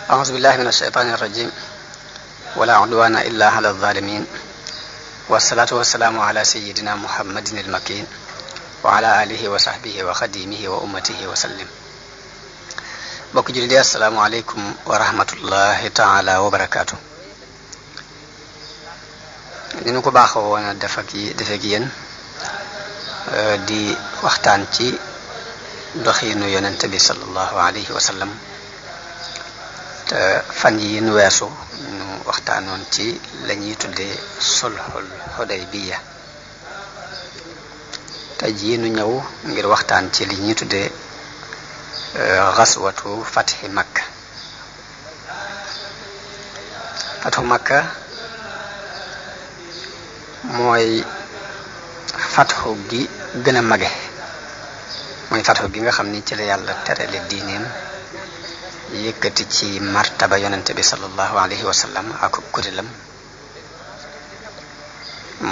أعوذ بالله من الشيطان الرجيم ولا عدوان إلا على الظالمين والصلاة والسلام على سيدنا محمد المكين وعلى آله وصحبه وخديمه وأمته وسلم. bokk jullit yi assalaamu aleykum wa rahmatullahi taala wa barakaatu. ni ñu ko baaxoo woon a defek yéen di waxtaan ci doxiinu yonent bi sallallahu alayhi wa sallam te fan yi nu weesu ñu waxtaanoon ci la ñuy tuddee sulhul Hudaybiya. te ji nu ñëw ngir waxtaan ci li ñuy tuddee xaswatu fathi Makka. fathu Makka mooy fathu gi gën a mage, mooy fathu gi nga xam ni ci la yàlla terale diineem, yëkkati ci martaba yonente bi sallallahu alayhi wa sallam ak kuréelam.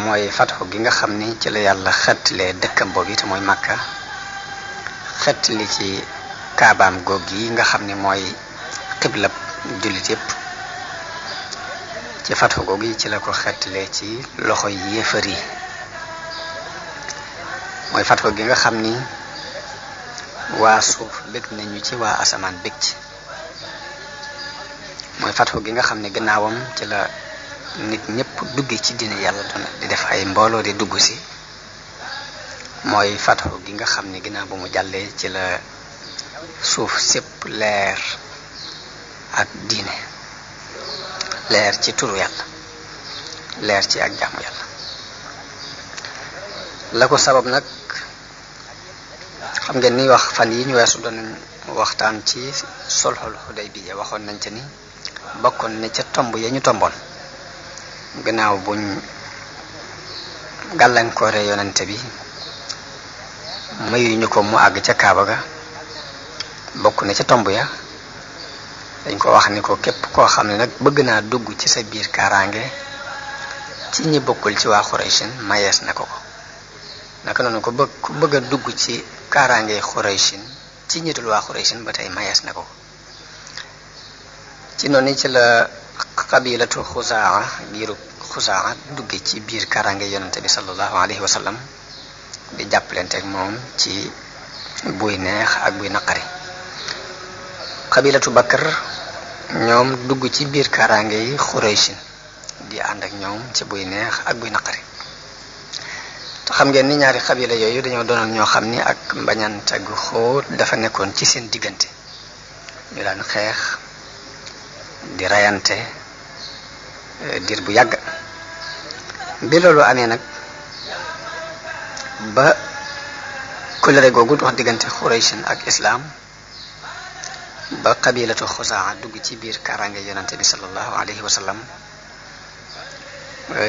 mooy fathu gi nga xam ni ci la yàlla xettlee dëkkam boobu te mooy Makka, xettli ci kaabaam goog yi nga xam ni mooy xiblab jullit yépp. ci fathu goog yi ci la ko xettlee ci loxo yéefar yi. mooy fathu gi nga xam ni waa suuf bég nañu ci, waa asamaan bég ci. mooy fathu gi nga xam ne gannaawam ci la nit ñëpp dugge ci diine yàlla doon di def ay mbooloo di dugg si. mooy fathu gi nga xam ne ginnaaw bu mu jàllee ci la suuf sépp leer ak diine, leer ci turu yàlla, leer ci ak jaamu yàlla. la ko sabab nag xam ngeen ni wax fan yi ñu weesu doon waxtaan ci sulhul Hudaybiya. waxoon nañ ca ni bokkoon ne ca tomb ya ñu tomboon gannaaw buñ gàllankoore yonente bi mayuñu ko mu àgg ca Kaaba ga. bokk na ca tomb ya dañ ko wax ni ko képp koo xam ne nag bëgg naa dugg ci sa biir kaaraange ci ñi bokkul ci waa Xurayshin mayees na ko ko. naka noonu ko bëgg a dugg ci kaaraange Xurayshin ci ñitul waa Xurayshin ba tey mayees na ko. ci noonu ci la qabilatu Xuzaa, giiru Xuzaa dugge ci biir kaaraange yonente bi sallallahu alayhi wa sallam di jàppalanteeg moom ci buy neex ak buy naqari. qabilatu Bakr ñoom dugg ci biir kaaraange yi Xurayshin di ànd ak ñoom ci buy neex ak buy naqari. te xam ngeen ni ñaari xabila yooyu dañoo doonoon ñoo xam ni ak mbañante gu xóot dafa nekkoon ci seen diggante. ñu daan xeex di rayante diir bu yàgg. bi loolu amee nag ba kóllëre googu dox diggante Xurayshin ak islaam, ba qabilatu Xuzaa dugg ci biir kaaraange yonente bi sallallahu alayhi wa sallam,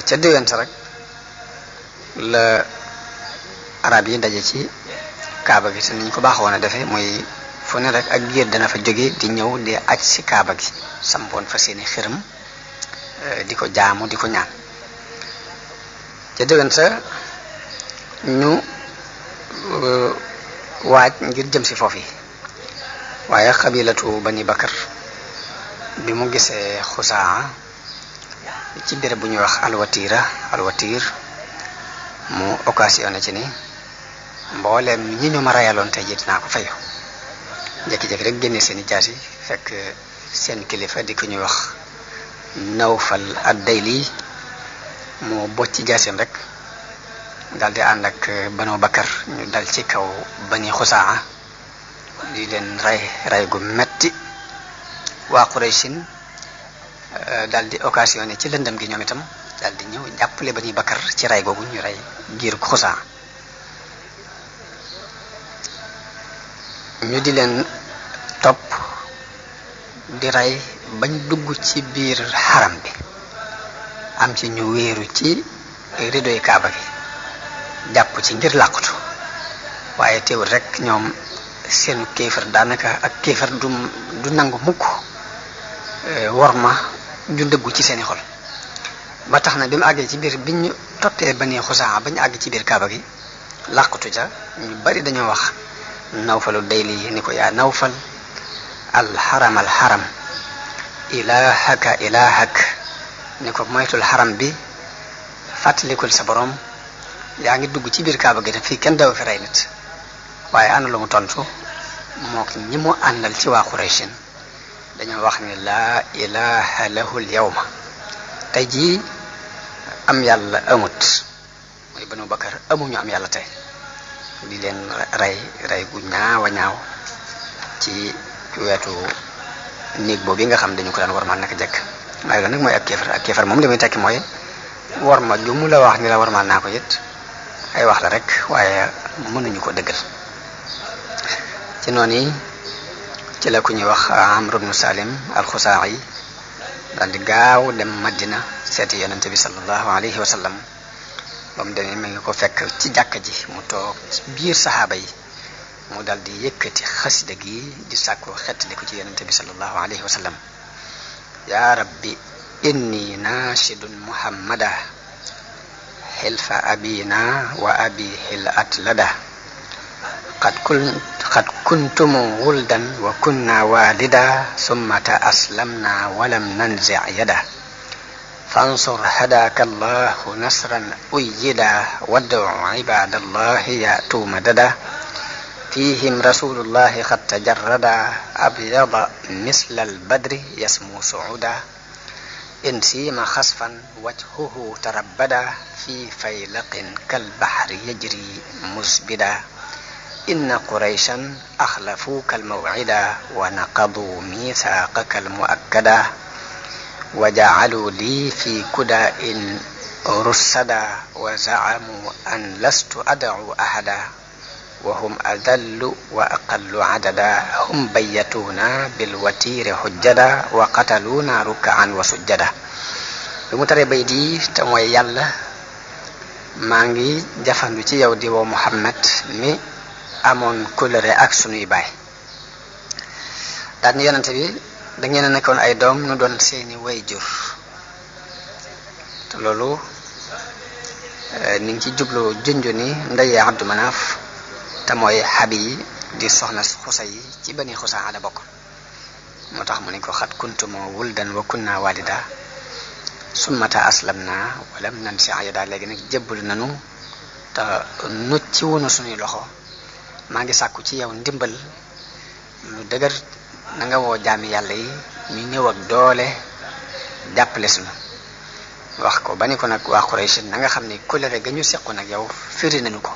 ca déwénte rek la arab yi daje ci Kaaba gi. te niñ ko baaxoon a defee mooy fu ne rek ak giir dana fa jóge di ñëw di aj ci Kaaba gi, sampoon fa seeni xiram di ko jaamu di ko ñaan. ca déwénte ñu waaj ngir jëm si foofu yi. waaye xabilatu Bani Bakar bi mu gisee Xuzaa ci béréb bu ñuy wax alwatir mu occasionné ci ni mbooleem ñi ñu ma rayaloon tey ji dinaa ko fayu. jékki-jékki rek génne seeni jaasi fekk seen kilifa di ko ñuy wax Nawfal ad-Dayli mu bocc jaasim rek dal di ànd ak Banu Bakar ñu dal ci kaw Bani Xuzaa di leen ray gu metti. waa Qurayshin dal di occasionné ci lëndëm gi ñoom itam dal di ñëw jàppale Bani Bakar ci ray googu ñu ray giir Xuzaa. ñu di leen topp di ray bañ dugg ci biir xaram bi. am ci ñu wéeru ci ridoy Kaaba gi jàpp ci ngir làqutu. waaye teewul rek ñoom seenu kéefar daanaka ak kéefar du nangu mukk worma ju dëggu ci seeni xol. ba tax na bi mu àggee ci biir bi ñu toppee Bani Xuzaa ba ñu àgg ci biir Kaaba gi làqutu ca, ñu bari dañoo wax Nawfalu Dayli ni ko yaa Nawfal al haram ilahak ni ko moytul xaram bi fàttalikul sa borom yaa ngi dugg ci biir kaaba gi te fii kenn daw fi rey nit waaye ana lu mu tontu mook ñi mu àndal ci waa Qurayshin dañoo wax ni laa ilaha lahul yawma tey jii am yàlla amut mooy Banu Bakar amuñu am yàlla tey di leen rey gu ñaaw a ñaaw ci wetu néeg boobu nga xam dañu ko daan warmal naka jekk waaye loolu nag mooy ak kéefar moom li muy tekki mooy warma ju mu la wax ni la warmal naa ko it ay wax la rek waaye mënuñu ko dëggal ci noonu yi ci la ku ñuy wax Amr ibn Salim al-Khuzaa'i daal di gaaw dem Madina seeti yonente bi sallallahu alayhi wa sallam ba mu demee mi ngi ko fekk ci jàkka ji mu toog biir saxaaba yi mu dal di yëkkati xasida gi di sàkku xettali ko ci yonente bi sallallahu alayhi wa sallam ya rabbi inni naashidun muhammada xilfa abina wa abi xil atlada qad kuntum wuldan wa kunna walida summa aslamna walam nanzi yada fansur hadaka allahu nasran uyyida wad'u ibadallahi ya'tu madada فيهم رسول الله قد تجرد أبيض مثل البدر يسمو سعودا إن سيم خسفا وجهه تربدا في فيلق كالبحر يجري مسبدا إن قريشا أخلفوك الموعدا ونقضوا ميثاقك المؤكدا وجعلوا لي في كداء رسدا وزعموا أن لست أدعو أحدا وهم أذل وأقل عددا هم بيتونا بالوتير حجدا وقتلونا ركعا وسجدا بمتري بيدي تموي يالا مانغي جافاندو ci yow di wo Muhammad mi amon couleur ak sunuy baay daan yonente bi da ngeen nekkoon ay doom nu doon seeni wayjur te loolu ni ngi ci jublu junju ni ndey Abdu Manaf te mooy Habi di soxna Xusay ci Bani Xusaa la bokk moo tax mu ne ko xat kuntumoo wuldan wa kunna walida summata aslamna walam nansi ayada léegi nag jébbalu nanu te nucci wunu suñuy loxo maa ngi sàkku ci yow ndimbal lu dëgër na nga woo jaami yàlla yi ñu ñëw ak doole jàppale sunu wax ko ba ni ko nag waa Quraysh na nga xam ne kóllëre ga ñu sequ nag yow firi nañu ko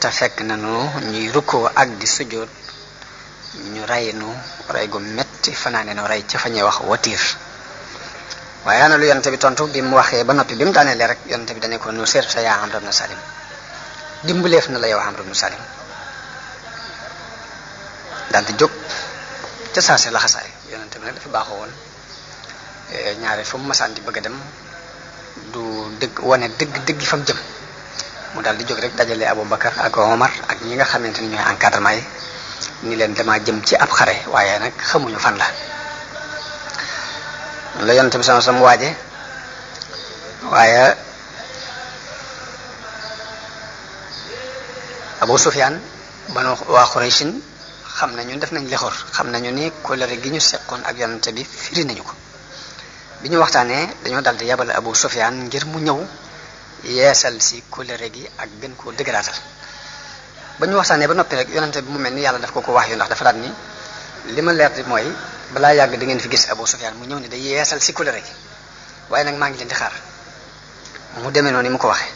te fekk nañu ñuy rukkoo ak di sujjóot ñu rey nu rey gu metti fanaane nu rey ca fa ñuy wax watiir waaye ana lu yonente bi tontu bi mu waxee ba noppi bi mu daaneele rek yonente bi dane ko nu sirta yaa Amr ibn Salim dimbaleef na la yow Amr ibn Salim daal di jóg ca saase laxasaay yonente bi nag dafa baaxoo woon ñaare fu mu masaan di bëgg a dem du dëgg wane dëgg fa mu jëm mu daal di jóg rek dajale Abu Bakar ak Omar ak ñi nga xamante ni ñooy encadrement yi ni leen dama jëm ci ab xare waaye nag xamuñu fan la la yonente bi sama sam waaje waaye Abu Sufyaan banu waa Qurayshin xam nañu def nañ lexor xam nañu ni kóllëre gi ñu seqoon ak yonente bi firi nañu ko bi ñu waxtaanee dañoo daldi yabal Abu Sufyaan ngir mu ñëw yeesal si kóllëre gi ak gën koo dëgëraatal ba ñu waxtaanee ba noppi rek yonente bi mu mel ni yàlla daf ko wax yu ndax dafa daal ni li ma leer di mooy balaa yàgg da ngeen fi gis Abu Sufyaan mu ñëw ni day yeesal si kóllëre gi waaye nag maa ngi leen di xaar mu demee noonu ni mu ko waxee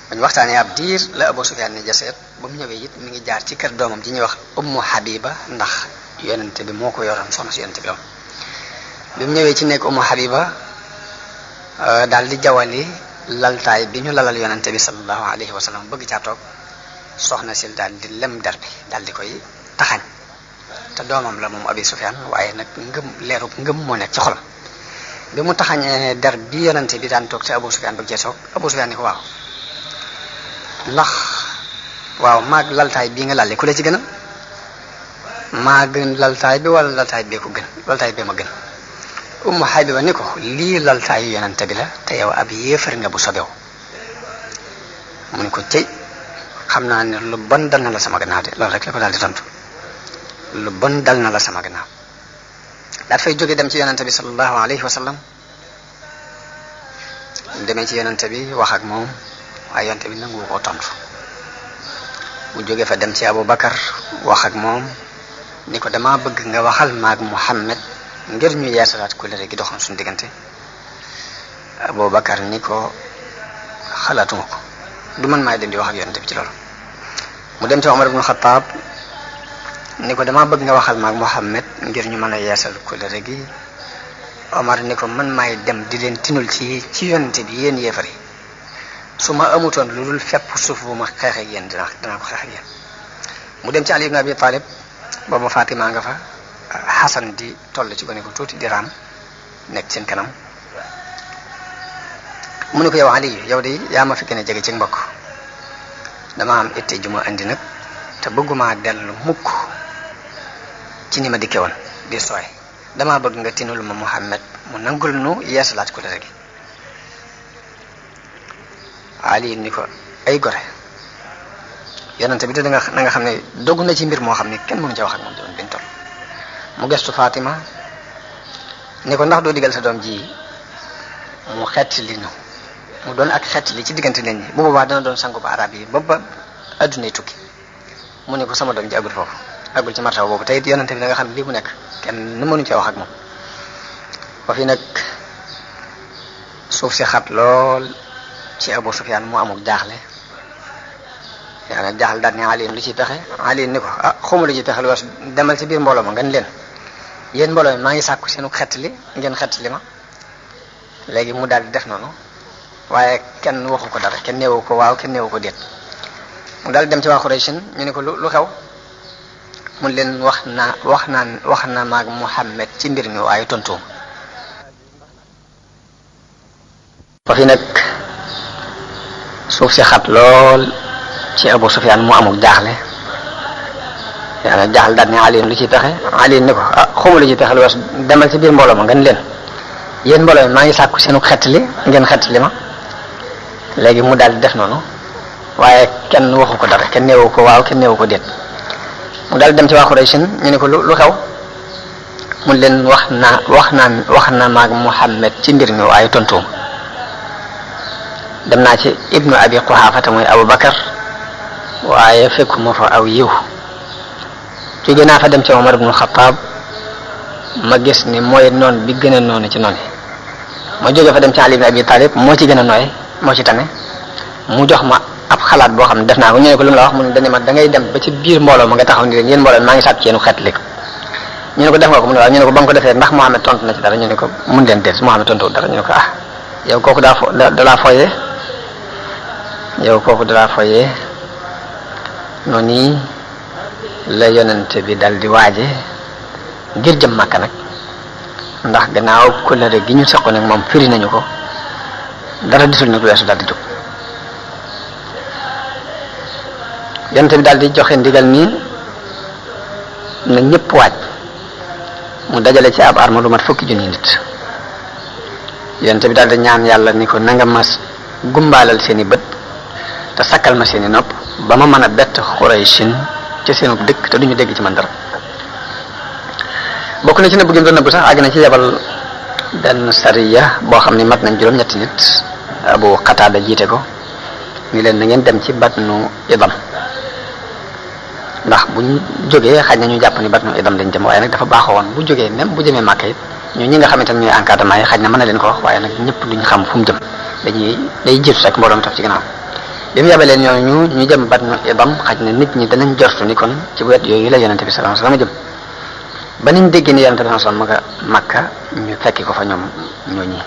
ba ñu waxtaanee ab diir la Abu Sufyaan ni jaseet ba mu ñëwee it mi ngi jaar ci kër doomam ji ñuy wax Ummu Habiba ndax yonente bi moo ko yoroon soxna si yonente bi la bi mu ñëwee ci nekk Ummu Habiba daal di jawali laltaay bi ñu lalal yonente bi sallallahu alayhi wa sallam bëgg caa toog soxna sil daal di lem der bi daal di koy taxañ te doomam la moom Abi Sufyaan waaye nag leeru ngëm moo nekk ci xolam bi mu taxañee der bi yonente bi daan toog te Abu Sufyaan bëgg cee toog Abu Sufyaan ni ko waaw ndax waaw maag laltaay bii nga lalli ku la ci gën a maa gën laltaay bi wala laltaay bee ko gën laltaay bee ma gën Ummu Habiba ni ko lii laltaayu yonente bi la te yow ab yéefar nga bu sobew mu ni ko cëy xam naa ne lu bon dal na la sama gannaaw de loolu rek la ko daal di tontu lu bon dal na la sama gannaaw daat fay jóge dem ci yonante bi sallallahu alayhi wa sallam demee ci yonante bi wax ak moom waaye yonante bi nangu ko tontu mu jóge fa dem ci Abu Bakar wax ak moom ni ko dama bëgg nga waxal maag Muhammad ngir ñu yeesalaat kóllëre gi doxoon suñu diggante. Abu Bakar ni ko xalaatuma ko du man maay dem di wax ak yonante bi ci loolu. mu dem ci Omar ibn Khattab ni ko dama bëgg nga waxal maag Muhammad ngir ñu mën a yeesal kóllëre gi. Omar ni ko man maay dem di leen tinul ci yonante bi yéen yéefar yi su ma amutoon lu dul fepp suuf bu ma xeex ak yéen dinaa ko xeex ak yéen. mu dem ci Ali ibn Abi Talib boobu Fatima nga fa Hasan di toll ci gone ko tuuti di raam nekk seen kanam mu ne ko yow Ali yow de yaa ma fi gën a jege ci mbokk dama am itte ju ma andi nag te bëgguma dellu mukk ci ni ma dikke woon di sooy dama bëgg nga tinul ma Muhammad mu nangul nu yeesalaat ko dara gi. Ali ni ko ay gore yonante bi de na nga xam ne dogg na ci mbir moo xam ne kenn mënu ca wax ak moom doon biñ toll. mu gestu Fatima ni ko ndax doo digal sa doom ji mu xett li ñu mu doon ak xett li ci diggante nit ñi bu boobaa dana doon sangu ba arab yi ba addunay tukki. mu ne ko sama doom ji agul foofu agul ci martaba boobu te it yonante bi da nga xam ne lii mu nekk kenn nu mënu ca wax ak moom. ba fi nag suuf si xat lool ci Abu Sufyaan mu amul jaaxle yaa nag jaaxle daal ne Ali lu ci pexe Ali ni ko xawma lu ci pexe lu was demal ci biir mbooloo ma ngeen leen yéen mbooloo mi maa ngi sàkku seenu xett li ngeen xett li ma. léegi mu daal di def noonu waaye kenn waxu ko dara kenn neewu ko waaw kenn neewu ko déet. mu daal dem ci waa Quraysh ñu ne ko lu xew mun leen wax na maag Muhammad ci mbir mi waaye tontuum. ba fi nag suuf si xat lool ci Abu Sufyaan mu amul jaaxle yaa nag jaaxle daal ne Ali lu ci pexe Ali ni ko xawma lu ci pexe lu was demal ci biir mbooloo ma ngeen leen yéen mbooloo mi maa ngi sàkku seenu xett li ngeen xett li ma. léegi mu daal di def noonu waaye kenn waxu ko dara kenn neewu ko waaw kenn neewu ko déet. mu daal dem ci waa Quraysh ñu ne ko lu xew mun leen wax na maag Muhammad ci mbir mi waaye tontuum. dem naa ci ibnu Abi Quhaafata mooy Abu Bakar waaye fekkuma fa aw yiw. jóge naa fa dem ci Omar ibn Khattab ma gis ni mooy noon bi gën a noonu ci noonu. ma jóge fa dem ci Ali ibn Abi Talib moo ci gën a nooy moo ci tane mu jox ma ab xalaat boo xam ne def naa ko ñu ne ko lu mu la wax mu ne dañu ma da ngay dem ba ci biir mbooloo ma nga taxaw ni leen yéen mbooloo maa ngi sàkk ci yéen xeet lik ñu ne ko def nga ko mu ne waaw ñu ne ko ba nga ko defee ndax Muhammad tontu na ci dara ñu ne ko mun leen déet Muhammad tontu dara ñu ne ko yow kooku dalaa foyee yow kooku dalaa foyee noonu la yonente bi dal di waaje ngir jëm Makka nag ndax gannaaw kóllëre gi ñu seqoon nag moom firi nañu ko dara disul nag lu weesu daal di jóg. yonente bi daal di joxe ndigal nii na ñëpp waaj mu dajale ci ab arme lu mat 10 junni nit. yonente bi daal di ñaan yàlla ni ko nanga ma gumbaalal seeni bët te sakkal ma seeni nopp ba ma mën a bett Qurayshin ci seenu dëkk te duñu dégg ci man dara. bokk na ci nëbb gi mu doon nëbb sax àgg na ci yebal benn sariya boo xam ne mat nañ juróom-ñetti nit Abu Qatada jiite ko ni leen na ngeen dem ci Batnu Idam ndax buñ jógee xaj na ñu jàpp ni Batnu Idam lañ jëm waaye nag dafa baaxoo woon bu jógee même bu jëmee Makka it ñu ñi nga xamante ne ñooy encadrement yi xaj na mën na leen ko wax waaye nag ñëpp duñ xam fu mu jëm day jiitu rek mbooloo mi topp ci ginnaaw. bi mu yabalee ñooñu ñu jëm Batnu Idam xaj na nit ñi danañ jortu ni kon ci wet yooyu la yonente bi sallallahu alayhi wasallam jëm ba niñ déggee ni yonente bi sallallahu alayhi wasallam Makka ñu fekki ko fa ñoom ñooñi.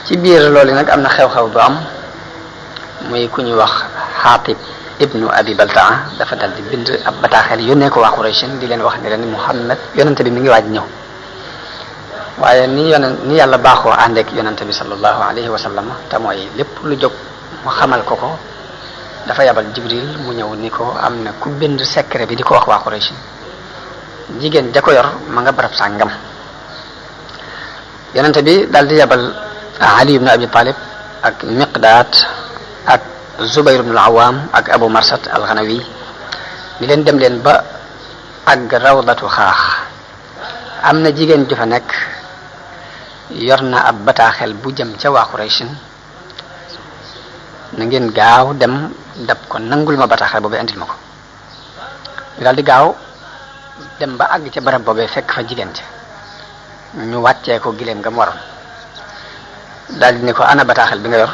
ci biir loolu nag am na xew-xew bu am muy ku ñuy wax Xaatib ibnu Abi Baltaa dafa dal di bind ab bataaxel yónnee ko waa Quraysh di leen wax ne leen Muhammad yonente bi mi ngi waaj ñëw waaye ni yàlla baaxoo àndeek yonente bi sallallahu alayhi wa sallam te mooy lépp lu jóg mu xamal ko dafa yabal Jibril mu ñëw ni ko am na ku bind secret bi di ko wax waa Quraysh jigéen ja ko yor ma nga barab sàngam. yonente bi daal di yabal Ali ibn Abi Talib ak Miqdaad ak Zubayr ibn al-Awwam ak Abu Marsad al-Ghanawi ni leen dem leen ba ak rawdatu xaax am na jigéen ju fa nekk yor na ab bataaxel bu jëm ca waa Quraysh na ngeen gaaw dem dab ko nangul ma bataaxel boobee andil ma ko ñu daal di gaaw dem ba àgg ca barab boobee fekk fa jigéen ca ñu wàccee ko gileem nga mu waroon daal di ne ko ana bataaxel bi nga yor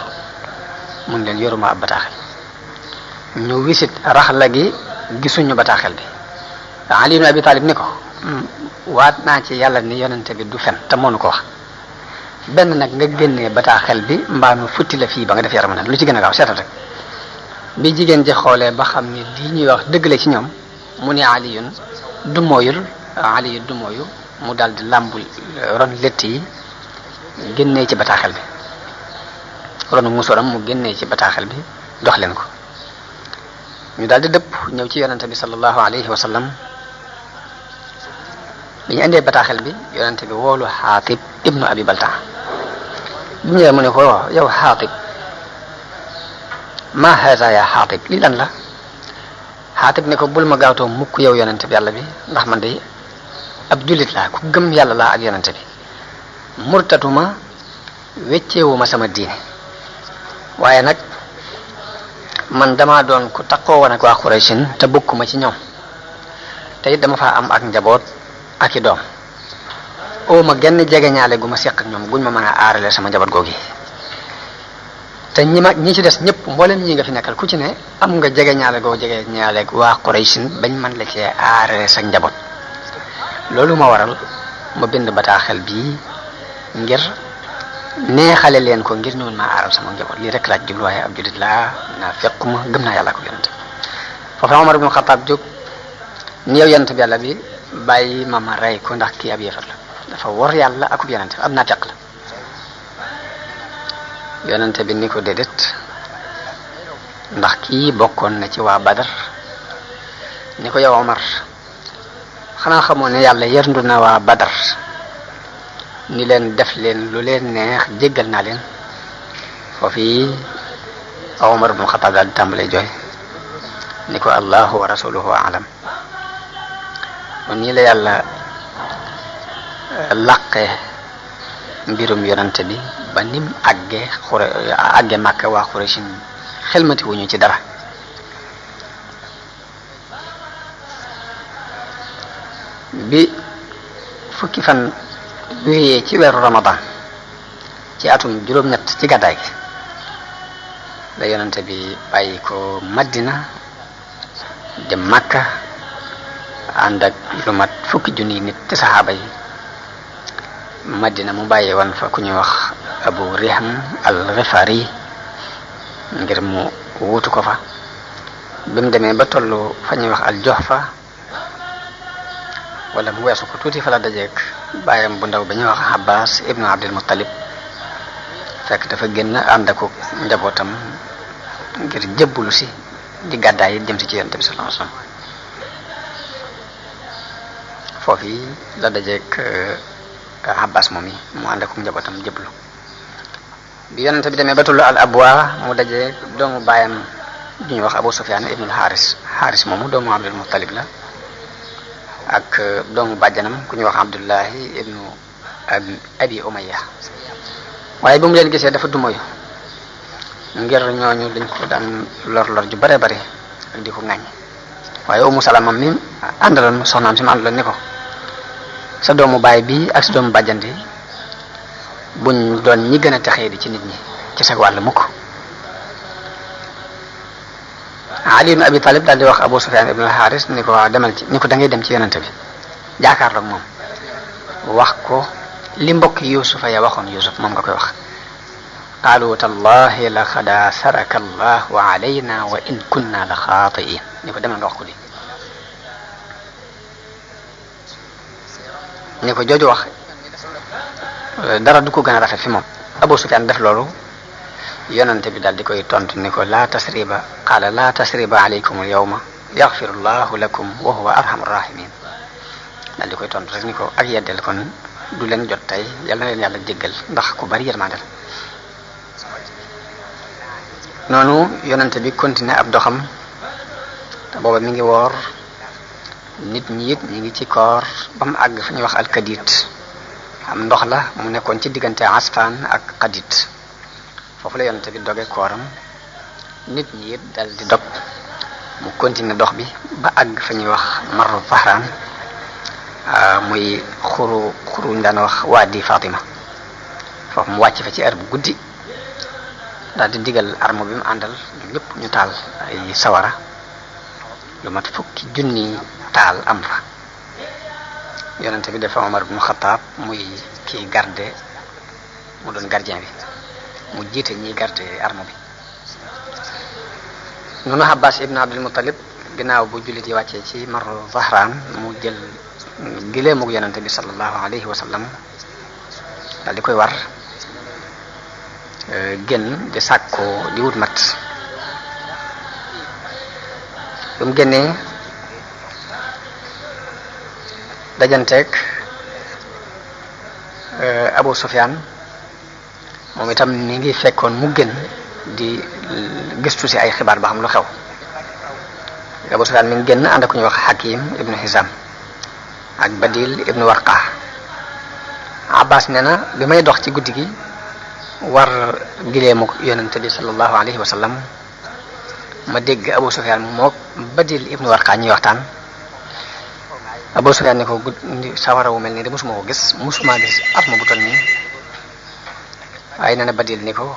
mun leen yoruma ab bataaxel ñu wisit raxla gi gisuñu bataaxel bi Ali ibn Abi Talib ni ko waat naa ci yàlla ni yonente bi du fen te moonu ko wax benn nag nga génnee bataaxel bi mbaa nu futti la fii ba nga def yaram na lu ci gën a gaaw seetal rek bi jigéen ji xoolee ba xam ni lii ñuy wax dëgg la ci ñoom mu ne Aliyun du mooyul Aliyu du mooyu mu daal di làmbul ron lett yi génnee ci bataaxel bi ronu musoram mu génnee ci bataaxel bi dox leen ko ñu daal di dëpp ñëw ci yonente bi sallallahu alayhi wa sallam bi ñu indee bataaxel bi yonente bi woolu Xaatib ibnu Abi Baltaa bi ñëwee mu ne ko yow Xaatib ma haza ya Xaatib lii lan la Xaatib ne ko bul ma gaawtoo mukk yow yonente bi yàlla bi ndax man de ab jullit laa ku gëm yàlla laa ak yonente bi murtatuma wecceewuma sama diine waaye nag man dama doon ku takkoo woon ak waa Qurayshin te bokkuma ci ñoom te it dama faa am ak njaboot ak i doom oo ma genn jege ñaale gu ma seq ak ñoom guñ ma mën a aarale sama njaboot googi te ñi ci des ñëpp mboolem ñi nga fi nekkal ku ci ne am nga jege ñaale goo jege ñaale waa Qurayshin bañ mën la cee aarale sa njaboot loolu ma waral ma bind bataaxel bii ngir neexale leen ko ngir ñëwul maa aaral sama njaboot lii rek laaj jublu waaye ab jullit laa naa fekkuma gëm naa yàlla ko yonente foofu Omar ibn Khattab jóg ni yow yonente bi yàlla bi bàyyi ma rey ko ndax kii ab yéefar la dafa wor yàlla akub yonente ab naafeq la yonente bi ni ko déedéet ndax kii bokkoon na ci waa Badar ni ko yow Omar xanaa xamoo ne yàlla yërndu na waa Badar ni leen def leen lu leen neex jéggal naa leen foofu Omar ibn Khattab daal di tàmbalee jooy ni ko allahu wa rasuluhu alam kon nii la yàlla laqe mbirum yonante bi ba nim àgge Màkka waa Quraysh xelmati wuñu ci dara bi fukki fan wéyee ci weeru Ramadan ci atum juróom-ñett ci gàddaay gi la yonante bi bàyyi ko Madina dem Makka ànd ak lu mat fukki junni nit ci saxaaba yi Madina mu bàyyi woon fa ku ñuy wax Abu Rihm al-Ghifari ngir mu wuutu ko fa bi mu demee ba tollu fa ñuy wax al-Juhfa wala mu weesu ko tuuti fa la dajeek bàyyam bu ndaw bi ñuy wax Abbas ibnu Abdul Muttalib fekk dafa génn ànd ak njabootam ngir jëbbulu si di gàddaay yi jëm si ci Yonent bi sallallahu alayhi wasallam foofu la dajeek Abbas moom yi mu ànd ak njabootam jëbbulu bi Yonent bi demee ba tullu al abwa mu dajeek doomu bàyyam du ñuy wax Abu Sufyan ibnu Haris moomu doomu Abdul Muttalib la ak doomu bàjjanam ku ñuy wax Abdullahi ibnu Abi Umayya waaye ba mu leen gisee dafa dumoyu ngir ñooñu dañ ko daan lor ju bare bare ak di ko ŋàññ waaye Umu Salama mi àndaloon soxnaam si ma àndaloon ni ko sa doomu baay bi ak sa doomu bàjjan bi buñ doon ñi gën a texee di ci nit ñi ci sa wàll mukk Ali ibn Abi Talib daal di wax Abu Sufyan ibn al-Haris ni ko waaw demal ci ni ko da ngay dem ci yonente bi jaakaarloog moom wax ko li mbokk Yuusufa ya waxoon Yuusuf moom nga koy wax qaalu tallahi laqad asaraka allahu alayna wa in kunna la xaatiin ni ko demal nga wax ko li ni ko jooju wax dara du ko gën a rafet fi moom Abu Sufyan def loolu yonente bi daal di koy tontu ni ko laa tasriba qaala laa tasriba alaykum al yawma yaghfiru llahu lakum wa huwa arhamur rahimin daal di koy tontu rek ni ko ak yeddel kon du leen jot tey yal na leen yàlla jéggal ndax ku bari yërmande la noonu yonente bi continué ab doxam te booba mi ngi woor nit ñi it ñi ngi ci koor ba mu àgg fu ñuy wax alkadit am ndox la mu nekkoon ci diggante Asfan ak Qadit foofu la yonent bi doge kooram nit ñi it dal di dog mu continuer dox bi ba àgg fa ñuy wax Marru Zahran muy xuru ñu daan wax Wadi Fatima foofu mu wàcc fa ci heure bu guddi daal di digal arme bi mu àndal ñun ñëpp ñu taal ay sawara lu mat fukki junni taal am fa yonent bi dafa Omar ibn Khattab muy kii garde mu doon gardien bi mu jiite ñiy garde arme bi noonu Abbas ibn Abdul Muttalib ginnaaw bu jullit yi wàccee ci Marru Zahran mu jël gileemug yonent bi sallallahu alayhi wa sallam daal di koy war génn di sàkko di wut mat bu mu génnee dajanteeg Abu Sufyan moom itam mi ngi fekkoon mu gën di gëstu ci ay xibaar ba xam lu xew Abu Sufyan mi ngi génn ànd ak ku ñuy wax Hakim ibnu Hizam ak Badil ibnu Warqa Abbas nee na bi may dox ci guddi gi war gileemu yonente bi sallallahu alayhi wa sallam ma dégg Abu Sufyan mook Badil ibnu Warqa ñuy waxtaan Abu Sufyan ne ko sawara wu mel nii de musuma ko gis musuma gis arme bu toll nii waaye nee na Badil ni ko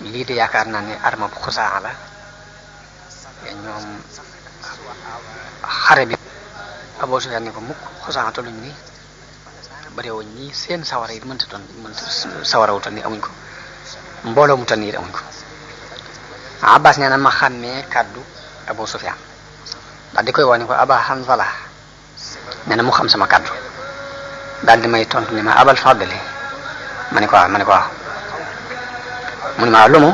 lii de yaakaar naa ne arme bu Xusaa la ñoom xare bi Abu Sufyan ni ko mukk Xusaa tolluñ ni bëriwuñ ñi seen sawara yi mënta sawara wu toll nii amuñ ko mbooloo mu toll nii amuñ ko Abbas nee na ma xàmmee kàddu Abu Sufyan daal di koy wax ni ko Aba Hanzala nee na mu xam sama kàddu daal di may tontu ni ma Abal Fadli ma ne ko waaw mu ne ma lu mu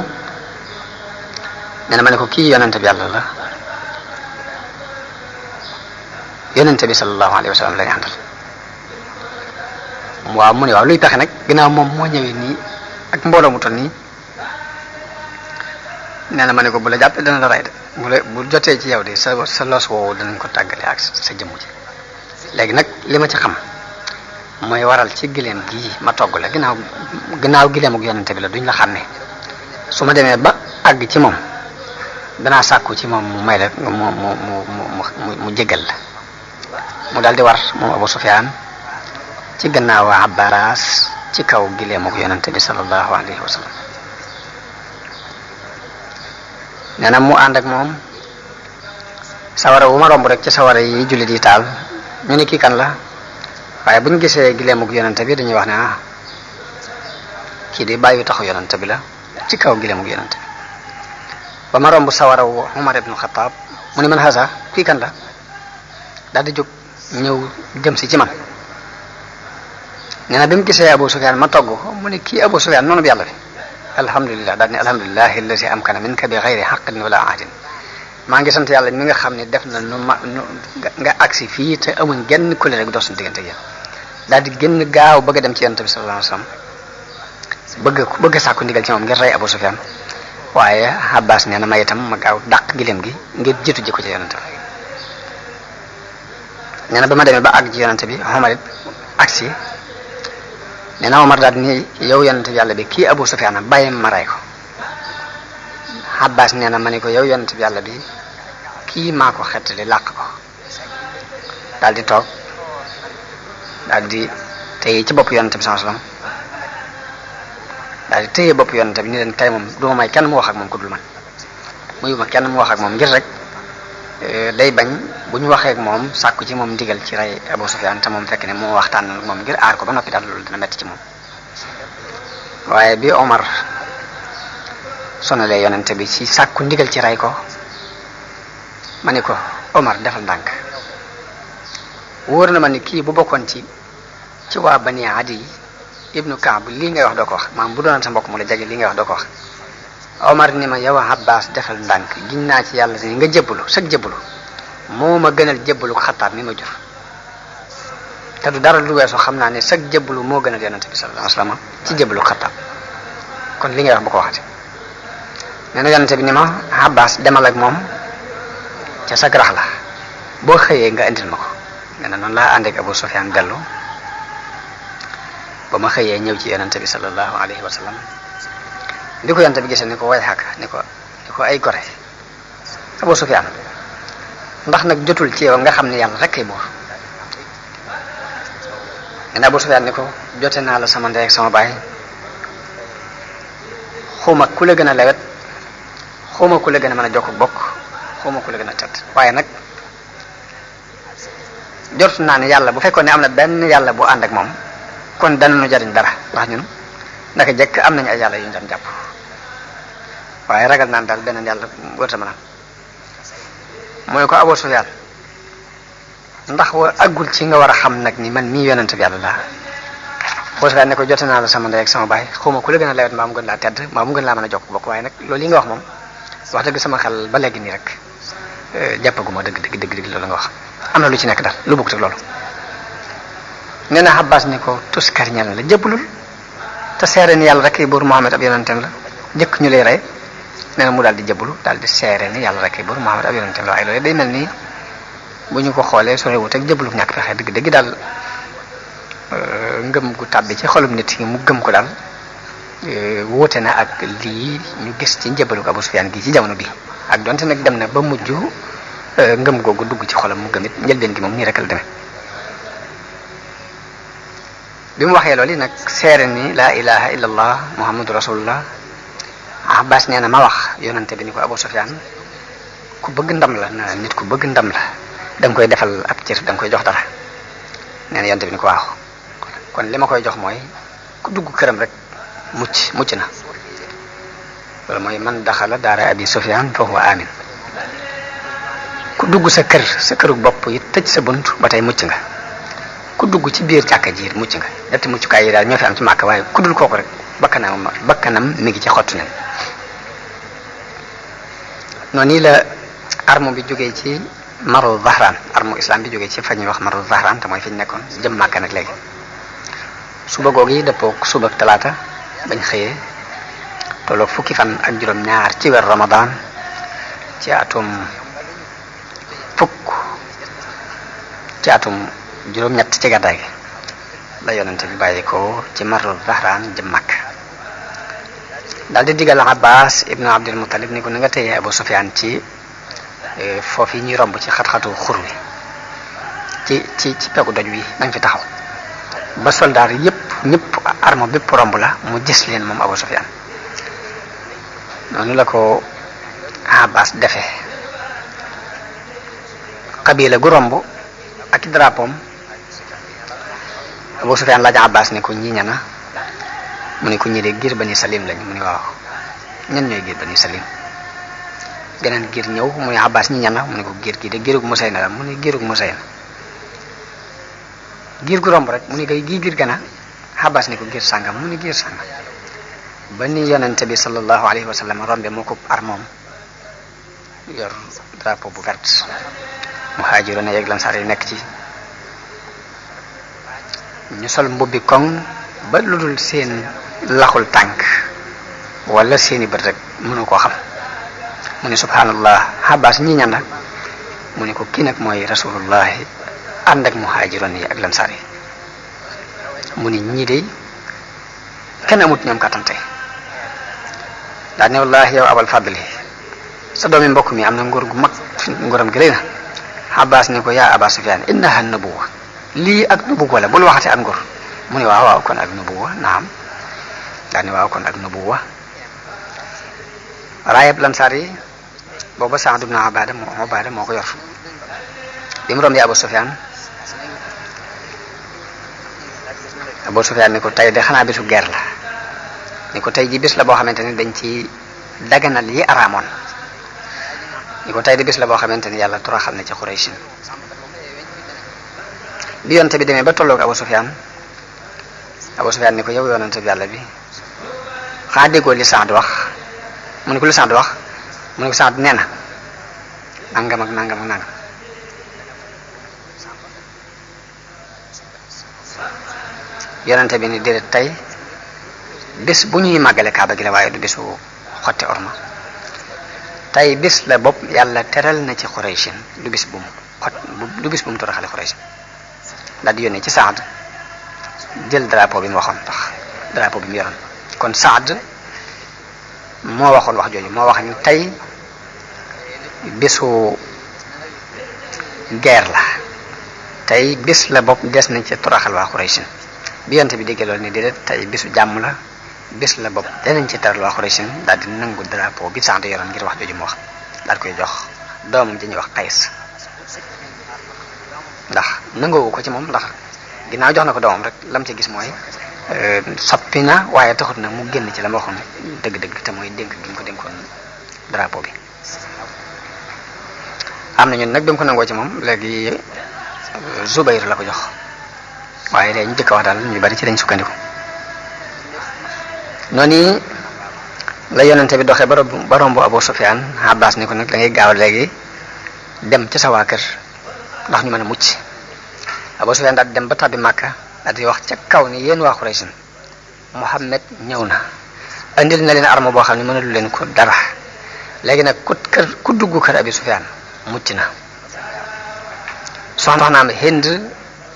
nee na ma ne ko kii yonente bi yàlla la yonente bi sallallahu alayhi wa sallam lañu àndal waaw mu ne waaw luy pexe nag ginnaaw moom moo ñëwee nii ak mbooloo mu toll nii nee na ma ne ko bu la jàppee dana la rey de bu jotee ci yow de sa los woowu danañ ko tàggale ak sa jëmm ji léegi nag li ma ci xam mooy waral ci gileem gii ma togg la ginnaaw gileem ak yonente bi la duñ la xàmmee su ma demee ba àgg ci moom danaa sàkku ci moom mu may la mu jégal la mu daal di war moom Abu Sufyan ci gannaaw Abbas ci kaw gileem ak yonente bi sallallahu alayhi wa sallam nee na mu ànd ak moom sawara wu ma romb rek ci sawara yi jullit yi taal ñu ne kii kan la waaye bu ñu gisee gileemug yonente bi dañuy wax ne kii di bàyyi taxu yonente bi la ci kaw gileemug yonente bi ba ma romb sawara wu Umar ibn Khattab mu ne man hasa kii kan la daal di jóg ñëw jëm si ci man nee na bi mu gisee Abu Sufyan ma togg mu ne kii Abu Sufyan noonu bi yàlla bi alhamdulilah daal ne alhamdulilah allazi amkana minka bi ghayri haqqin wala ahdin maa ngi sant yàlla mi nga xam ne def na nga agsi fii te amuñ genn kulle rek dox suñu diggante yéen daal di génn gaaw bëgg a dem ci yonent bi sallallahu alayhi wasallam bëgg sàkku ndigal ci moom ngir rey Abu Sufyan waaye Abbas nee na ma itam ma gaaw dàq gileem gi ngir jiitu ji ko ci yonent bi nee na ba ma demee ba àgg ci yonent bi Omar it agsi nee na Omar daal ni yow yonent bi yàlla bi kii Abu Sufyan bàyyi ma rey ko Abbas nee na ma ne ko yow yonent bi yàlla bi kii maa ko xettali làq ko daal di toog daal di téye ci bopp yonent bi sallallahu alayhi wasallam daal di téye bopp yonent bi ni leen kay moom duma may kenn mu wax ak moom ku dul man muyuma kenn mu wax ak moom ngir rek day bañ bu ñu waxee ak moom sàkku ci moom ndigal ci rey Abu Sufyan te moom fekk ne moo waxtaan ak moom ngir aar ko ba noppi daal loolu dina metti ci moom waaye bi Omar sonalee yonente bi ci sàkku ndigal ci rey ko ma ni ko Omar defal ndànk wóor na ma ni kii bu bokkoon ci waa Bani Adi ibnu Kaab lii ngay wax doo ko wax maam bu doonoon sa mbokk mu la jege lii ngay wax doo ko wax Omar ni ma yow Abbas defal ndànk giñ naa ci yàlla si nga jébbalu sag jébbalu moo ma gënal jébbalu ko Xattaab mi ma jur te du dara lu weesu xam naa ne sag jébbalu moo gënal yonente bi sallallahu alayhi wasallam ci jébbalu Xattaab kon li ngay wax bu ko waxati nee na yonente bi ni ma Abbas demal ak moom ca sag rax la boo xëyee nga indil ma ko. nee na noonu laa ànd ak Abu Sufyan dellu ba ma xëyee ñëw ci yonente bi sallallahu alayhi wa sallam di ko yonente bi gisee ni ko way xàkk ni ko ay gore Abu Sufyan ndax nag jotul ci yow nga xam ne yàlla rek kay buur. nee na Abu Sufyan ni ko jote naa la sama ndey ak sama baay xuma ku la gën a lewet xuma ku la gën a mën a jokk bokk xuma ku la gën a tedd waaye nag jortu naa ne yàlla bu fekkoon ne am na benn yàlla bu ànd ak moom kon danañu jariñ dara ndax ñun naka jekk am nañu ay yàlla yu ñu daan jàpp waaye ragal naan daal beneen yàlla wërta mën a mooy ko Abu Sufyaan ndax wa aggul ci nga war a xam nag ni man mii yonent bi yàlla laa Abu Sufyaan ne ko jote naa la sama ndey ak sama baay xawma ku la gën a lewet maa mu gën laa tedd maa mu gën laa mën a jokk bokk waaye nag loolu yi nga wax moom wax dëgg sama xel ba léegi nii rek jàppaguma dëgg loolu nga wax am na lu ci nekk daal lu bokk te loolu. nee na Abbas ni ko tuskar ñal la jëbbalul te seere ni yàlla rek ay buur Muhammad ab yonenteem la njëkk ñu lay rey nee na mu daal di jëbbalu daal di seere ni yàlla rek ay buur Muhammad ab yonenteem la waaye loolu day mel ni bu ñu ko xoolee sorewut ak jëbbalu ñàkk pexe dëgg daal ngëm gu tàbbi ci xolum nit ki mu gëm ko daal wóote na ak lii ñu gis ci njëbbalu Abu Sufyaan gi ci jamono bi ak donte nag dem na ba mujj ngëm googu dugg ci xolam mu gëm it njëlbeen gi moom nii rek la demee. bi mu waxee loolu nag seere ni laa ilaha illa allah muhammadu rasulullah Abbas nee na ma wax yonante bi ni ko Abu Sufyaan ku bëgg ndam la na nit ku bëgg ndam la da nga koy defal ab cër da nga koy jox dara nee na yonante bi ni ko waaw kon li ma koy jox mooy ku dugg këram rek mucc na loolu mooy man daxala daara Abi Sufyaan fa huwa amin ku dugg sa këru bopp yi tëj sa bunt ba tey mucc nga ku dugg ci biir jàkka ji mucc nga ñetti muccukaay yi daal ñoo fi am ci Màkka waaye ku dul kooku rek bakkanam mi ngi ci xottu nen noonu la arme bi jógee ci Maru Zahran arme islam bi jógee ci fa ñuy wax Maru Zahran te mooy fi ñu nekkoon jëm Màkka nag léegi suba googu yi dëppoo suba ak talaata bañ xëyee tolloog fukki fan ak juróom-ñaar ci weer Ramadan ci atum juróom-ñett ci gàddaay gi la yonente bi bàyyi ko ci Maru Zahran jëm Makka daal di digal Abbas ibnu Abdul Muttalib ni ko na nga téye Abu Sufyaan ci foofu yi ñuy romb ci xat-xatu xur wi ci peggu doj wi nañ fi taxaw ba soldaar yëpp ñëpp arme bépp romb la mu gis leen moom Abu Sufyaan noonu la ko Abbas defee xabila gu romb ak drapeau Abu Sufyaan laaj Abbas ni ko ñi ñana mu ne ko ñi de giir Bani Salim lañ mu ne waaw ñan ñooy giir Bani Salim geneen giir ñëw mu ne Abbas ñi ñana mu ne ko giir gi de giirug Musayna la mu ne giirug Musayna giir gu romb rek mu ne kay gii giir gana Abbas ni ko giir sàngam mu ne giir sàngam ba ni yonente bi sallallahu alayhi wa sallam rombe moo ko armoom yor drapeau bu vert muhaajiroon yeeg lansaar yi nekk ci ñu sol mbubbi koŋ ba lu dul seen laxul tànk wala seeni bët rek mënu koo xam mu ne subhanallah Abbas ñi ñan la mu ne ko kii nag mooy rasulullahi ànd ak muhaajiroon yi ak lansaar yi mu ne ñii de kenn amut ñoom kattante daal ne wallahi yow abal fadli sa doomi mbokk mi am na nguur gu mag nguuram gi rëy na Abbas ne ko yaa Aba Sufyaan innaha nubuwa lii ak nubuwa la bul waxate ak nguur mu ne waaw kon ak nubuwa naam daal ne waaw kon ak nubuwa raayab lansaar yi booba Saad ibn Ubaada moo ko yor bi mu rombee Abu Sufyaan ni ko tey de xanaa bisu guerre la ni ko tey ji bis la boo xamante ni dañ ci daganal yi araamoon ni ko tey di bis la boo xamante ni yàlla toroxal na ci Quraysh bi yonte bi demee ba tolloog Abu Sufyaan ni ko yow yonente bi yàlla bi xanaa déggoo li Saad wax mu ne ko li Saad wax mu ne ko Saad nee na nangam ak nangam ak nangam yonente bi ni déedéet tey bis bu ñuy màggale kaaba gi la waaye du bisu xotti orma tey bis la bopp yàlla teral na ci Qurayshin du bis bu mu xot du bis bu mu toroxale Quraysh daal di yónnee ci Saad jël drapeau bi mu waxoon ndax drapeau bi mu yoroon kon Saad moo waxoon wax jooju moo wax ni tey bisu guerre la tey bis la bopp des nañ ci toroxal waa Quraysh bi yonte bi déggee loolu ni déedéet tey bisu jàmm la bis la bopp danañ ci taral waa Quraysh daal di nangu drapeau bi Saad yoroon ngir wax jooju mu wax daal koy jox doomam ji ñuy wax Qays ndax nangoowu ko ci moom ndax ginnaaw jox na ko doomam rek lam ci gis mooy soppi na waaye taxut na mu génn ci la ma waxoon dëgg-dëgg te mooy dénk gi mu ko dénkoon drapeau bi am na ñun nag bi mu ko nangoo ci moom léegi Zubayr la ko jox waaye léegi ñu jëkk wax daal ñu bari ci lañ sukkandiku noonu la yonente bi doxee ba romb Abu Sufyaan Abbas ni ko nag da ngay gaaw léegi dem ci sa waa kër ndax ñu mën a mucc Abu Sufyaan daal di dem ba tàbbi Makka daal di wax ca kaw ni yéen waa Quraysh Muhammad ñëw na andil na leen arme boo xam ne mënalu leen ko dara léegi nag ku dugg kër Abi Sufyaan mucc na soxnaam Hind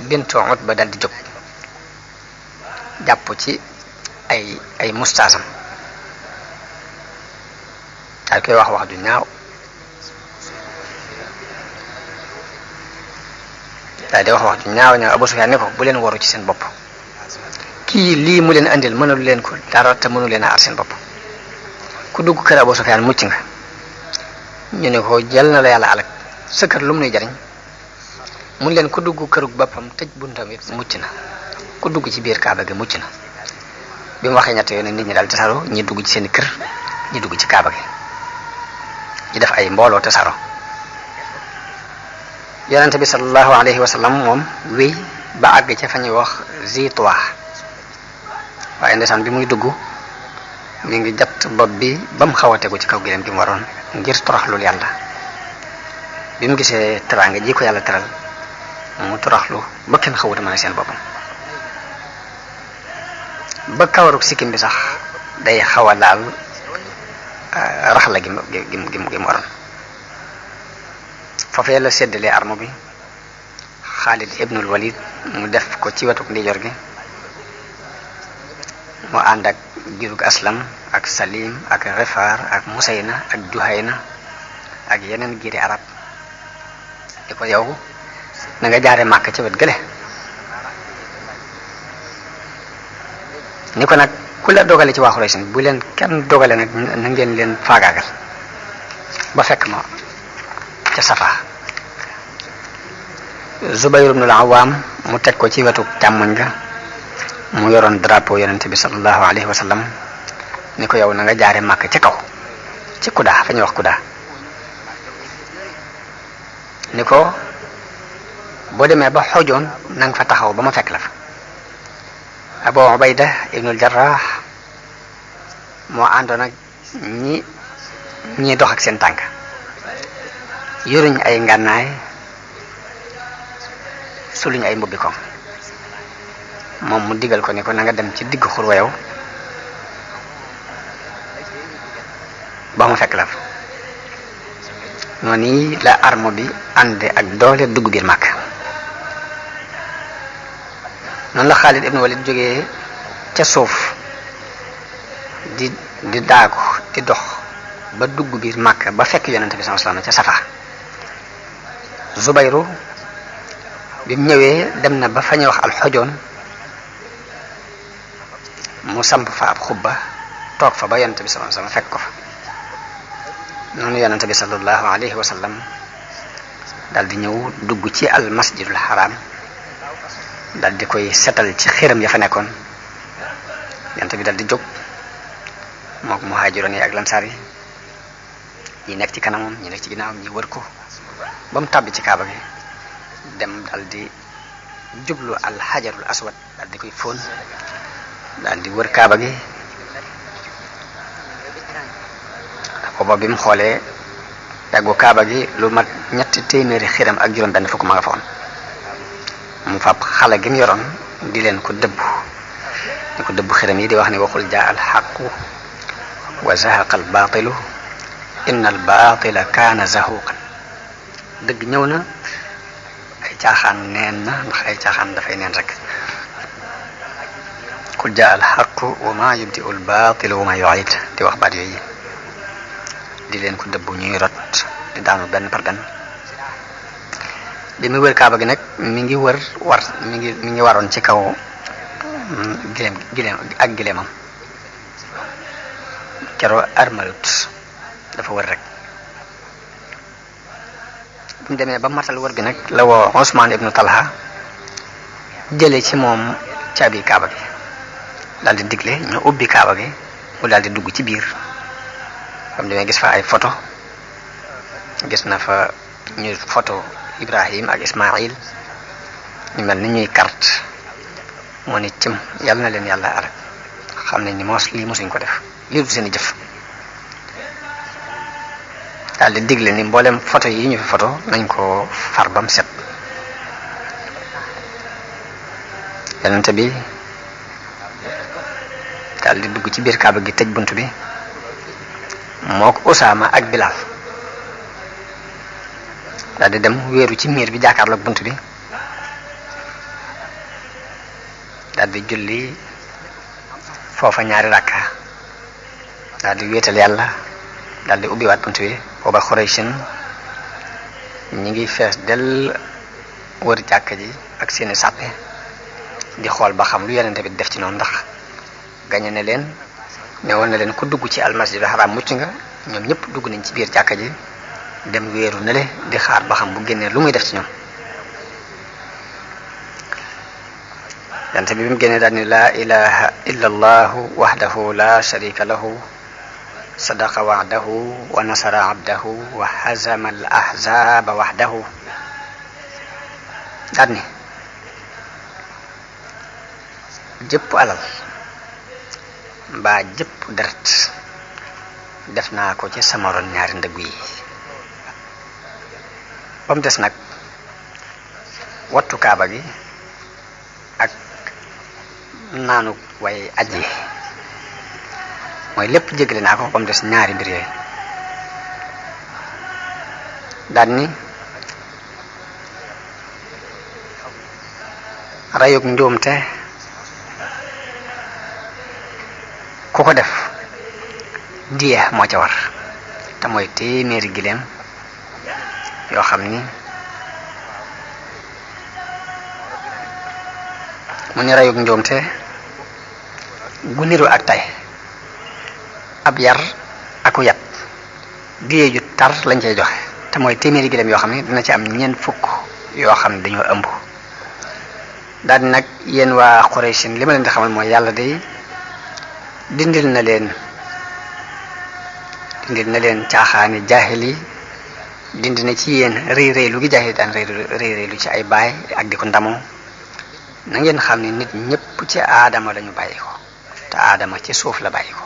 bintu Utba daal di jóg jàpp ci ay mustaasam daal koy wax ju ñaaw daal di wax ju ñaaw Abu Sufyaan ne ko bu leen waru ci seen bopp kii lii mu leen andil mënalu leen ko dara te mënu leen a aar seen bopp ku dugg kër Abu Sufyaan mucc nga ñu ne ko jël na la yàlla alak sa kër lu mu nuy jariñ mun leen ku dugg kërug boppam tëj buntam it mucc na ku dugg ci biir Kaaba gi mucc na bi mu waxee ñett yoon nit ñi daal tasaaro ñi dugg ci seen kër ñi dugg ci Kaaba gi ñi def ay mbooloo tasaaro yonente bi sallallahu alayhi wa sallam moom wéy ba àgg ca fa ñuy wax Zituwa waaye ndeysaan bi muy dugg mi ngi jatt bopp bi ba mu xaw a tegu ci kaw gileem gi mu waroon ngir toroxlul yàlla bi mu gisee teraanga ji ko yàlla teral mu toroxlu ba kenn xawuta mën a seen boppam ba kawaruk sikkim bi sax day xaw a laal raxla gi mu waroon foofu yàlla séddalee arme bi Xaalid ibnul Walid mu def ko ci wetuk ndijoor gi mu ànd ak girug Aslam ak Salim ak Rifaar ak Musayna ak Juhayna ak yeneen giiri arab di ko yow na nga jaare Màkka ci wet gële ni ko nag ku la dogale ci waa Quraysh bu leen kenn dogale nag na ngeen leen faagaagal ba fekk ma ca Safa Zubayr ibn al-Awwam mu teg ko ci wetu càmmoñ ga mu yoroon drapeau yonente bi sallallahu alayhi wa sallam ni ko yow na nga jaare Màkka ca kaw ci Kudaa fa ñuy wax Kudaa ni ko boo demee ba xojoon na nga fa taxaw ba ma fekk la fa Abu Ubayda ibnul Jarrah moo àndoon ak ñi dox ak seen tànk yoruñ ay ngànnaay suluñ ay mbubbi ko moom mu digal ko ni ko na nga dem ci digg xurwa yow ba mu fekk la fa noonu la arme bi ànde ak doole dugg biir Makka noonu la Xaalid ibn Walid jógee ca suuf di daagu di dox ba dugg biir Makka ba fekk yonente bi sallallahu alayhi wasallam ca Safa Zubayru bi mu ñëwee dem na ba fa ñuy wax alxojoon mu samp fa ab xubba toog fa ba yonente bi sallallahu alayhi wasallam fekk ko fa noonu yonente bi sallallahu alayhi wasallam dal di ñëw dugg ci al masjidul haram dal di koy setal ci xiram ya fa nekkoon yonente bi dal di jóg mook muhaajiroon yi ak lansaar yi ñi nekk ci kanamam ñi nekk ci ginnaawam ñi wër ko ba mu tàbbi ci kaaba gi dem dal di jublu al hajarul aswad dal di koy fóon dal di wër kaaba gi booba bi mu xoolee peggu kaaba gi lu mat 300 xiram ak juróom benn fukk ma nga fa woon mu fab xale gi mu yoroon di leen ko dëbb xiram yi di wax ni waxul jaa al xaqu wa zahaqa al baatilu inna al baatila kaana zahuqan dëgg ñëw na ay caaxaan neen na ndax ay caaxaan dafay neen rek qul jaa al haqqu wa ma yubdi'u al baatilu wa ma yu'id di wax baat yooyu di leen ko dëbbu ñuy rot di daanu benn par benn bi mu wër kaaba gi nag mi ngi waroon ci kaw gileemam kero armalut dafa wër rek bu ñu demee ba matal wër gi nag la woo Usmaan ibnu Talha jële ci moom caabi kaaba gi daal di digle ñu ubbi kaaba gi mu daal di dugg ci biir bam demee gis fa ay photo gis na fa ñu photo Ibrahim ak Ismaïl ñu mel ni ñuy carte moo ni cim yàlla na leen yàlla alak xam nañ ni lii mosuñ ko def lii du seen i jëf daal di digle ni mboolem photo yi ñu fi photo nañ ko far bam set yonent bi daal di dugg ci biir kaaba gi tëj bunt bi moo ko Usaama ak Bilaal daal di dem wéeru ci miir bi jàkkaarloog bunt bi daal di julli foofa ñaari rakka daal di wéetal yàlla daal di ubbiwaat bunt bi booba Xuraysin ñi ngi fees del wër jàkka ji ak seeni sàppe di xool ba xam lu yonent bi def ci noonu ndax gañe ne leen newoon na leen ku dugg ci almasjidul haram mucc nga ñoom ñëpp dugg nañ ci biir jàkka ji dem wéeru nele di xaar ba xam bu génnee lu muy def ci ñoom yonent bi mu génnee daal ni laa ilaha illa allahu wahdahu la sharika lahu sadaqa wa'dahu wa nasara abdahu wa hazama al ahzaba wahdahu daal ni jëpp alal mbaa jëpp deret def naa ko ci sama ron ñaari ndëgg yi ba mu des nag wattu kaaba gi ak naanu way aji mooy lépp jéggale naa ko ba mu des ñaari mbir yooyu daal ni rayug njuumte ku ko def diya moo ca war te mooy téeméeri gileem yoo xam ni mu ni rayug njuumte gu niru ak tay ab yar aku yat diye ju tar lañ cay joxe te mooy téeméeri gileem yoo xam ne dina ci am ñeent fukk yoo xam ne dañoo ëmb daal di nag yéen waa Quraysin li ma leen di xamal mooy yàlla day dindil na leen caaxaani jaahili dindi na ci yéen rëy lu gi jaahili daan rëy lu ci ay baay ak di ko ndamoo na ngeen xam ne nit ñëpp ci aadama lañu bàyyi ko te aadama ci suuf la bàyyi ko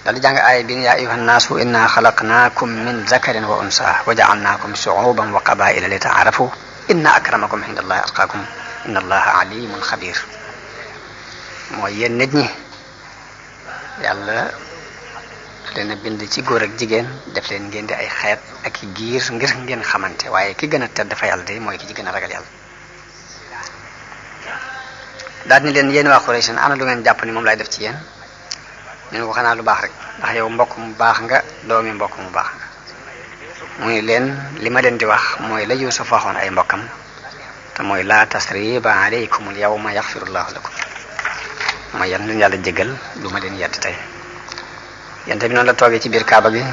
dal di jàng aaya bi yaa ayyuhan naasu inna xalaqnaakum min zakarin wa unsa wa ja'alnaakum shu'uban wa qabaa'ila li ta'aarafu inna akramakum inda allahi atqaakum inna allaha alimun xabir mooy yéen nit ñi yàlla leen a bind ci góor ak jigéen def leen ngeen di ay xeet ak i giir ngir ngeen xamante waaye ki gën a tedd dafa yàlla de mooy ki ci gën a ragal yàlla daal ni leen yéen waa Quraysh ana lu ngeen jàpp ni moom lay def ci yéen ñu ko xanaa lu baax rek ndax yow mbokk mu baax nga doomi mbokk mu baax nga muy leen li ma leen di wax mooy la Yuusuf waxoon ay mbokkam te mooy la tasriba alaykumul yawma yaxfirullahu lakum mooy yan leen yàlla jégal du ma leen yedd tey yente bi noonu la toogee ci biir kaaba gi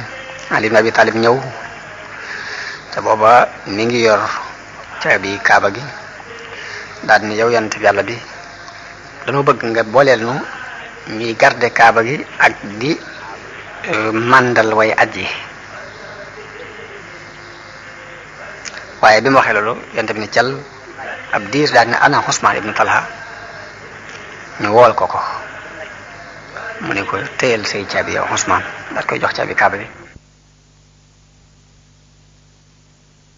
Ali ibn Abi Talib ñëw te booba mi ngi yor caabi kaaba gi daal ni yow yonent bi yàlla bi dañoo bëgg nga booleel nu ñuy garder kaaba gi ak di màndal way aji waaye bi mu waxee loolu yonent bi ni cal ab diir daal ne ana Usmaan ibnu Talha ñu wool ko mu ne ko téyel say caabi yow Usmaan daal koy jox caabi kaaba bi